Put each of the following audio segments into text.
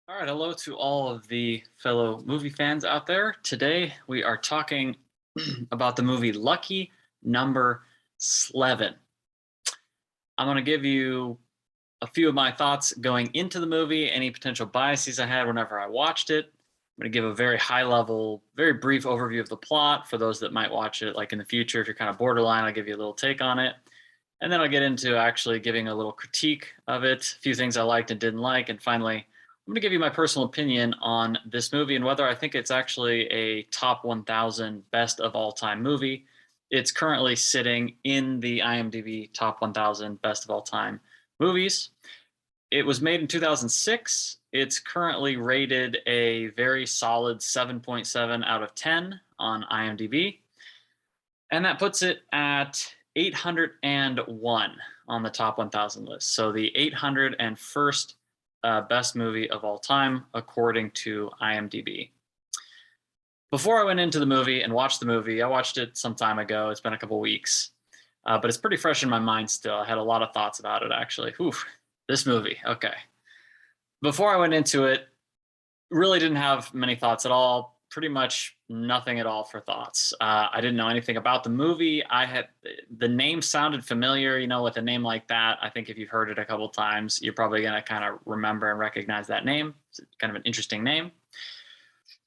All right, hello to all of the fellow movie fans out there. Today we are talking about the movie Lucky Number Slevin. I'm going to give you a few of my thoughts going into the movie, any potential biases I had whenever I watched it. I'm going to give a very high level, very brief overview of the plot for those that might watch it like in the future. If you're kind of borderline, I'll give you a little take on it. And then I'll get into actually giving a little critique of it, a few things I liked and didn't like. And finally, I'm going to give you my personal opinion on this movie and whether I think it's actually a top 1,000 best of all time movie. It's currently sitting in the IMDb top 1,000 best of all time movies. It was made in 2006. It's currently rated a very solid 7.7 out of 10 on IMDb. And that puts it at 801 on the top 1,000 list. So the 801st best movie of all time, according to IMDb. Before I went into the movie and watched the movie, I watched it some time ago. It's been a couple weeks, but it's pretty fresh in my mind still. I had a lot of thoughts about it, actually. Whew, this movie. Okay. Before I went into it, really didn't have many thoughts at all. Pretty much nothing at all for thoughts. I didn't know anything about the movie. The name sounded familiar, with a name like that. I think if you've heard it a couple times, you're probably going to kind of remember and recognize that name. It's kind of an interesting name.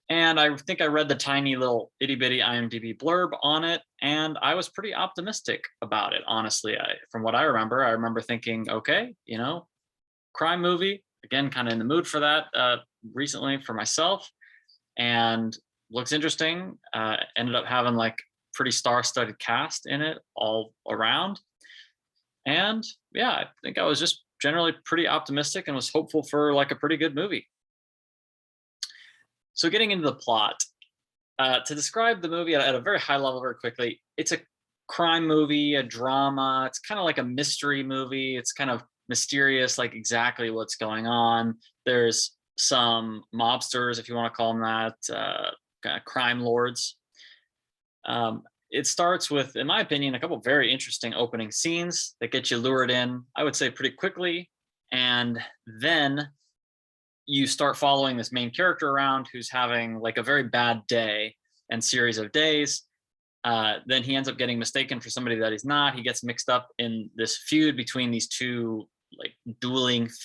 And I think I read the tiny little itty bitty IMDb blurb on it, and I was pretty optimistic about it. Honestly, from what I remember thinking, okay, crime movie. Again, kind of in the mood for that recently for myself, and looks interesting. Ended up having like pretty star-studded cast in it all around, and yeah, I think I was just generally pretty optimistic and was hopeful for like a pretty good movie. So getting into the plot, to describe the movie at a very high level very quickly, it's a crime movie, a drama. It's kind of like a mystery movie. It's kind of mysterious, like exactly what's going on. There's some mobsters, if you want to call them that, kind of crime lords. It starts with, in my opinion, a couple of very interesting opening scenes that get you lured in, I would say, pretty quickly. And then you start following this main character around who's having like a very bad day and series of days. Then he ends up getting mistaken for somebody that he's not. He gets mixed up in this feud between these two like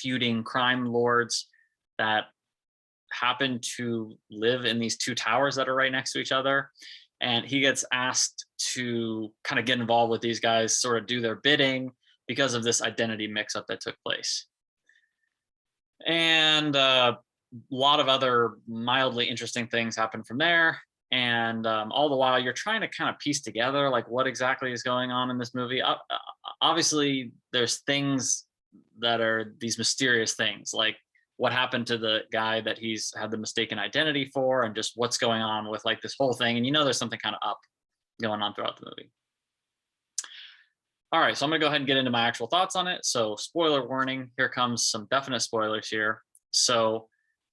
feuding crime lords that happen to live in these two towers that are right next to each other. And he gets asked to kind of get involved with these guys, sort of do their bidding because of this identity mix up that took place. And a lot of other mildly interesting things happen from there. And all the while, you're trying to kind of piece together like what exactly is going on in this movie. Obviously, there's things that are these mysterious things, like what happened to the guy that he's had the mistaken identity for, and just what's going on with like this whole thing. And there's something kind of up going on throughout the movie. All right, so I'm going to go ahead and get into my actual thoughts on it. So, spoiler warning, here comes some definite spoilers here. So,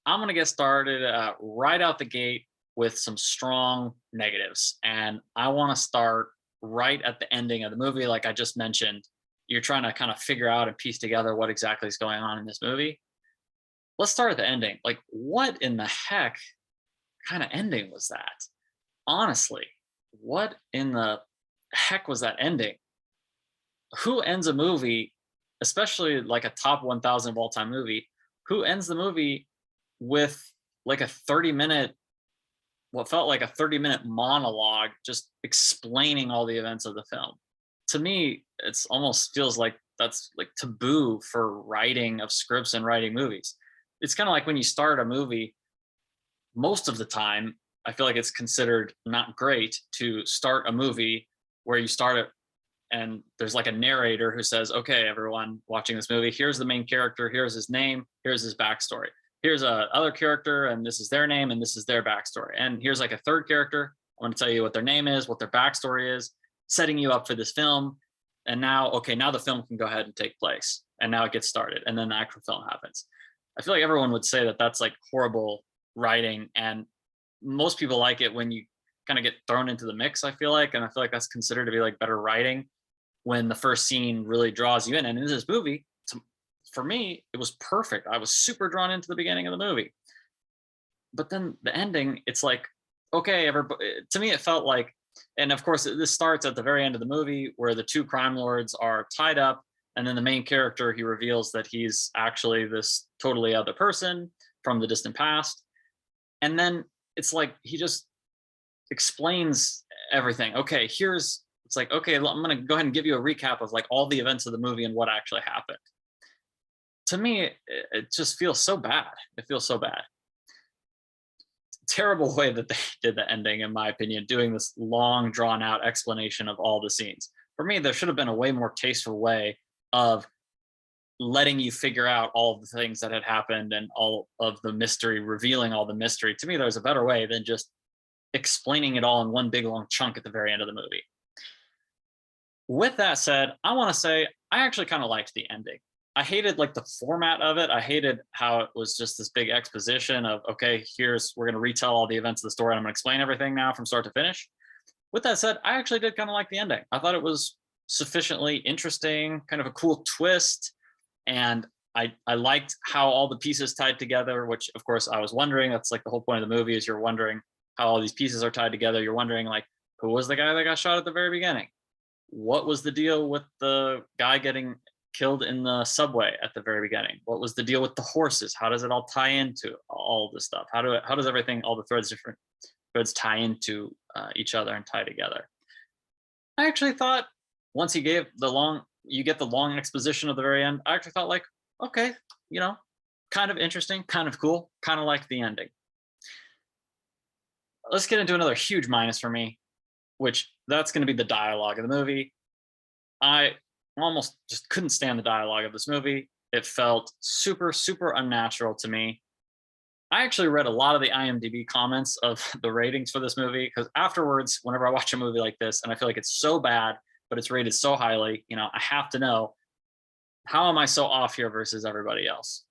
I'm going to get started right out the gate with some strong negatives. And I want to start right at the ending of the movie. Like I just mentioned, you're trying to kind of figure out and piece together what exactly is going on in this movie. Let's start at the ending. Like, what in the heck kind of ending was that? Honestly, what in the heck was that ending? Who ends a movie, especially like a top 1,000 of all time movie, who ends the movie with like a 30-minute, what felt like a 30-minute monologue, just explaining all the events of the film? To me, it's almost feels like that's like taboo for writing of scripts and writing movies. It's kind of like when you start a movie, most of the time, I feel like it's considered not great to start a movie where you start it and there's like a narrator who says, okay, everyone watching this movie, here's the main character, here's his name, here's his backstory. Here's a other character, and this is their name, and this is their backstory. And here's like a third character. I want to tell you what their name is, what their backstory is, setting you up for this film. And now, okay, now the film can go ahead and take place. And now it gets started, and then the actual film happens. I feel like everyone would say that that's like horrible writing, and most people like it when you kind of get thrown into the mix, I feel like. And I feel like that's considered to be like better writing when the first scene really draws you in. And in this movie, for me, it was perfect. I was super drawn into the beginning of the movie. But then the ending, it's like, okay, everybody, to me, it felt like, and of course, this starts at the very end of the movie where the two crime lords are tied up. And then the main character, he reveals that he's actually this totally other person from the distant past. And then it's like he just explains everything. Okay, it's like, okay, I'm going to go ahead and give you a recap of like all the events of the movie and what actually happened. To me, it just feels so bad. It feels so bad. Terrible way that they did the ending, in my opinion, doing this long, drawn out explanation of all the scenes. For me, there should have been a way more tasteful way of letting you figure out all of the things that had happened and all of the mystery, revealing all the mystery. To me, there's a better way than just explaining it all in one big long chunk at the very end of the movie. With that said, I want to say I actually kind of liked the ending. I hated like the format of it. I hated how it was just this big exposition of, okay, we're going to retell all the events of the story and I'm going to explain everything now from start to finish. With that said, I actually did kind of like the ending. I thought it was sufficiently interesting, kind of a cool twist. And I liked how all the pieces tied together, which of course I was wondering. That's like the whole point of the movie is you're wondering how all these pieces are tied together. You're wondering like, who was the guy that got shot at the very beginning? What was the deal with the guy getting killed in the subway at the very beginning? What was the deal with the horses? How does it all tie into all this stuff? How does everything, all the different threads tie into each other and tie together? I actually thought once you get the long exposition of the very end, I actually thought like, okay, kind of interesting, kind of cool, kind of like the ending. Let's get into another huge minus for me, which that's going to be the dialogue of the movie. I almost just couldn't stand the dialogue of this movie. It felt super, super unnatural to me. I actually read a lot of the IMDb comments of the ratings for this movie because afterwards, whenever I watch a movie like this and I feel like it's so bad, but it's rated so highly, I have to know, how am I so off here versus everybody else?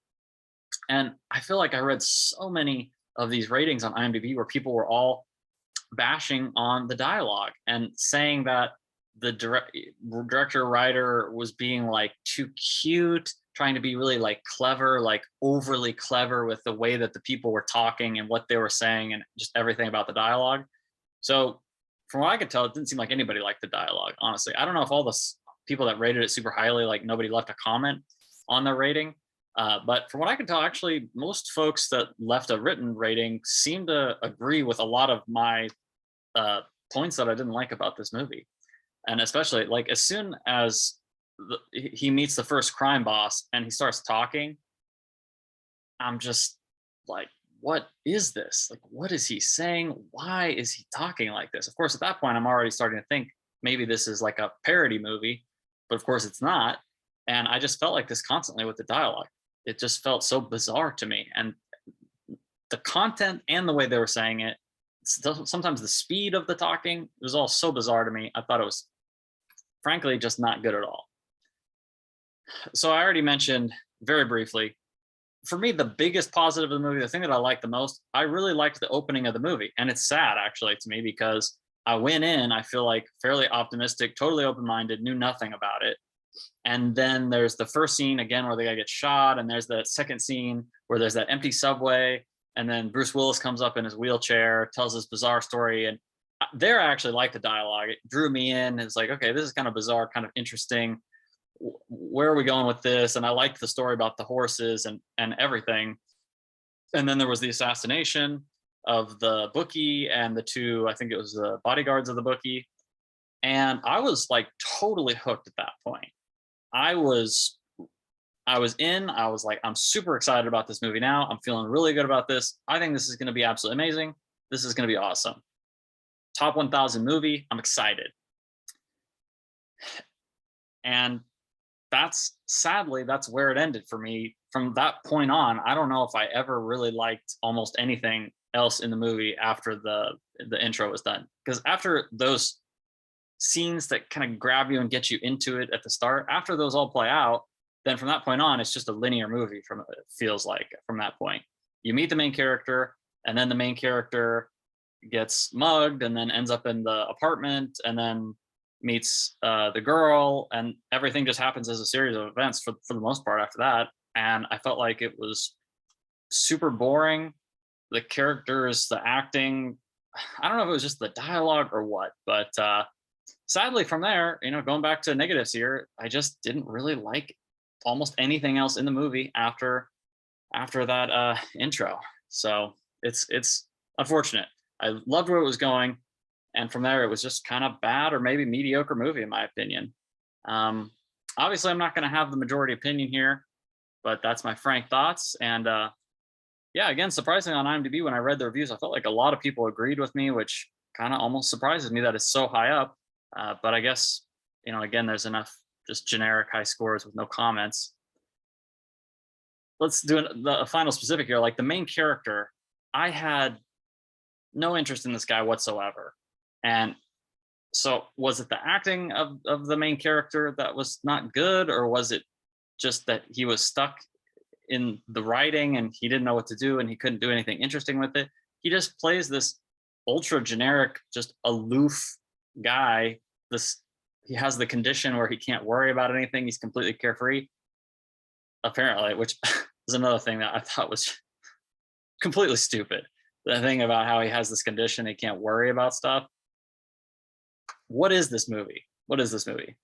And I feel like I read so many of these ratings on IMDb where people were all bashing on the dialogue and saying that the director writer was being like too cute, trying to be really like clever, like overly clever with the way that the people were talking and what they were saying and just everything about the dialogue. So from what I could tell, it didn't seem like anybody liked the dialogue, honestly. I don't know if all the people that rated it super highly, like nobody left a comment on their rating. But from what I can tell, actually, most folks that left a written rating seem to agree with a lot of my points that I didn't like about this movie. And especially like as soon as he meets the first crime boss and he starts talking, I'm just like, what is this? Like, what is he saying? Why is he talking like this? Of course, at that point, I'm already starting to think maybe this is like a parody movie, but of course it's not. And I just felt like this constantly with the dialogue. It just felt so bizarre to me. And the content and the way they were saying it, sometimes the speed of the talking, it was all so bizarre to me. I thought it was frankly just not good at all. So I already mentioned very briefly, for me, the biggest positive of the movie, the thing that I liked the most, I really liked the opening of the movie. And it's sad actually to me because I went in, I feel like fairly optimistic, totally open-minded, knew nothing about it. And then there's the first scene again where the guy gets shot, and there's the second scene where there's that empty subway, and then Bruce Willis comes up in his wheelchair, tells this bizarre story, and there I actually liked the dialogue. It drew me in. It's like, okay, this is kind of bizarre, kind of interesting. Where are we going with this? And I liked the story about the horses and everything. And then there was the assassination of the bookie and the two, I think it was the bodyguards of the bookie. And I was like totally hooked at that point. I was in. I was like, I'm super excited about this movie now. I'm feeling really good about this. I think this is going to be absolutely amazing. This is going to be awesome. Top 1,000 movie. I'm excited. And sadly, that's where it ended for me. From that point on, I don't know if I ever really liked almost anything else in the movie after the intro was done. Because after those scenes that kind of grab you and get you into it at the start, after those all play out, then from that point on, it's just a linear movie. It feels like from that point, you meet the main character, and then the main character gets mugged, and then ends up in the apartment, and then meets the girl, and everything just happens as a series of events for the most part after that. And I felt like it was super boring. The characters, the acting, I don't know if it was just the dialogue or what, but sadly from there, going back to negatives here, I just didn't really like almost anything else in the movie after that intro. So it's unfortunate. I loved where it was going, and from there it was just kind of bad or maybe mediocre movie in my opinion. Um, Obviously, I'm not going to have the majority opinion here, but that's my frank thoughts. And yeah, again, surprisingly on IMDb, when I read the reviews, I felt like a lot of people agreed with me, which kind of almost surprises me that it's so high up. But I guess, again, there's enough just generic high scores with no comments. Let's do a final specific here. Like the main character, I had no interest in this guy whatsoever. And so was it the acting of the main character that was not good, or was it just that he was stuck in the writing and he didn't know what to do and he couldn't do anything interesting with it? He just plays this ultra generic, just aloof guy. He has the condition where he can't worry about anything. He's completely carefree, apparently, which is another thing that I thought was completely stupid. The thing about how he has this condition, he can't worry about stuff. What is this movie? What is this movie?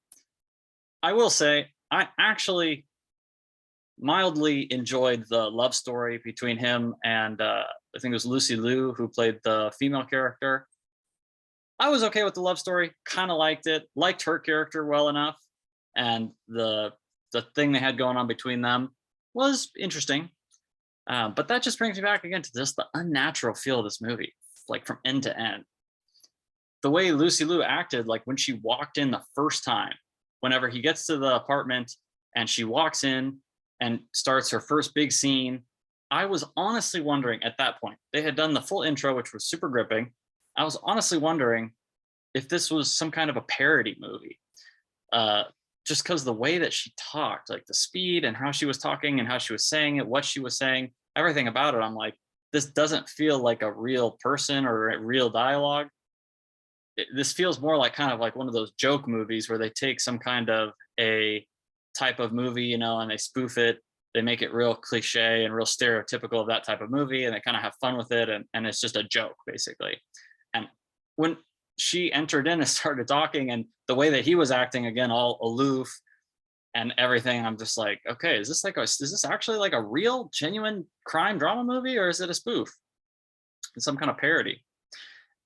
I will say, I actually mildly enjoyed the love story between him and I think it was Lucy Liu who played the female character. I was okay with the love story, kind of liked it, liked her character well enough, and the thing they had going on between them was interesting. But that just brings me back again to just the unnatural feel of this movie, like from end to end. The way Lucy Liu acted, like when she walked in the first time, whenever he gets to the apartment and she walks in and starts her first big scene, I was honestly wondering at that point, they had done the full intro, which was super gripping. I was honestly wondering if this was some kind of a parody movie. Just because the way that she talked, like the speed and how she was talking and how she was saying it, what she was saying, everything about it, I'm like, this doesn't feel like a real person or a real dialogue. This feels more like kind of like one of those joke movies where they take some kind of a type of movie, and they spoof it. They make it real cliche and real stereotypical of that type of movie, and they kind of have fun with it, and it's just a joke basically. And when she entered in and started talking, and the way that he was acting, again, all aloof and everything, I'm just like, okay, is this actually like a real genuine crime drama movie, or is it a spoof? It's some kind of parody.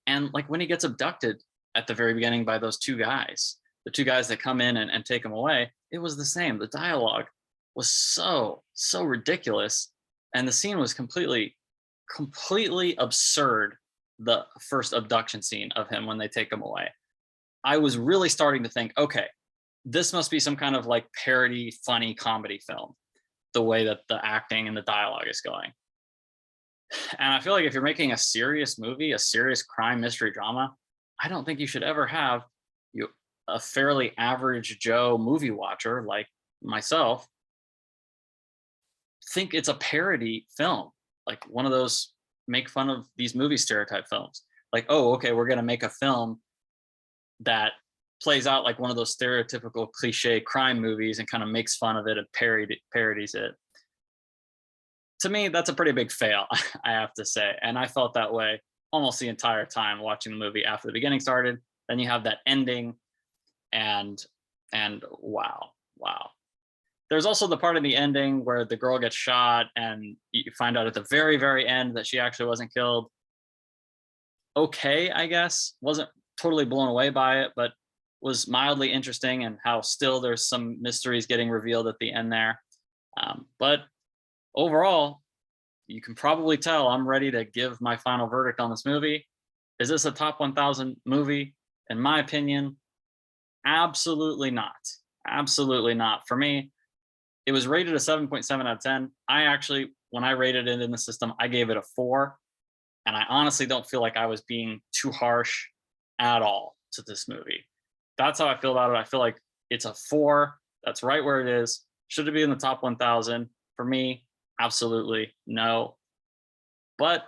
And like when he gets abducted at the very beginning by those two guys, the two guys that come in and take him away, it was the same. The dialogue was so ridiculous, and the scene was completely absurd. The first abduction scene of him when they take him away, I was really starting to think, okay, this must be some kind of like parody funny comedy film, the way that the acting and the dialogue is going. And I feel like if you're making a serious movie, a serious crime mystery drama, I don't think you should ever have a fairly average Joe movie watcher like myself think it's a parody film, like one of those make fun of these movie stereotype films. Like, oh, okay, we're going to make a film that plays out like one of those stereotypical cliche crime movies and kind of makes fun of it and parodies it. To me, that's a pretty big fail, I have to say. And I felt that way almost the entire time watching the movie after the beginning started. Then you have that ending, and wow. There's also the part of the ending where the girl gets shot and you find out at the very, very end that she actually wasn't killed. Okay, I guess. Wasn't totally blown away by it, but was mildly interesting, and how still there's some mysteries getting revealed at the end there. But overall, you can probably tell I'm ready to give my final verdict on this movie. Is this a top 1,000 movie? In my opinion, absolutely not. Absolutely not. For me, it was rated a 7.7 out of 10. I actually, when I rated it in the system, I gave it a 4. And I honestly don't feel like I was being too harsh at all to this movie. That's how I feel about it. I feel like it's a 4. That's right where it is. Should it be in the top 1,000? For me, absolutely no. But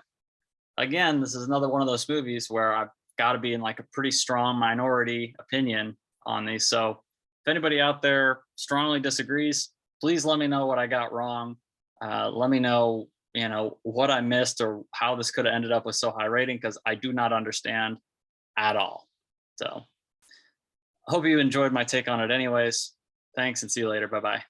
again, this is another one of those movies where I've got to be in like a pretty strong minority opinion on these. So if anybody out there strongly disagrees, please let me know what I got wrong. Let me know, what I missed or how this could have ended up with so high rating, because I do not understand at all. So I hope you enjoyed my take on it anyways. Thanks and see you later. Bye-bye.